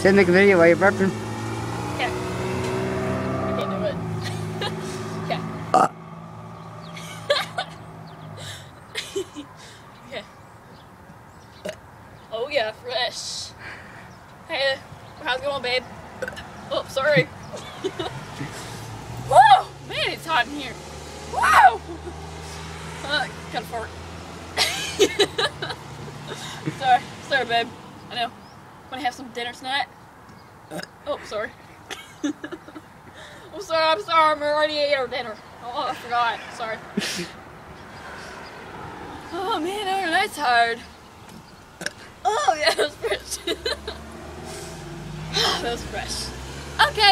Sit and make a video while you're burping. Okay. I can't do it. Okay. Okay. Oh yeah, fresh. Hey, how's it going, babe? Oh, sorry. Whoa! Man, it's hot in here. Whoa! Gotta fart. Sorry, babe. I know. Wanna have some dinner tonight? Oh, sorry. I'm sorry, I'm already ate our dinner. Oh, I forgot. Sorry. Oh man, that's hard. Oh yeah, that was fresh. That was fresh. Okay.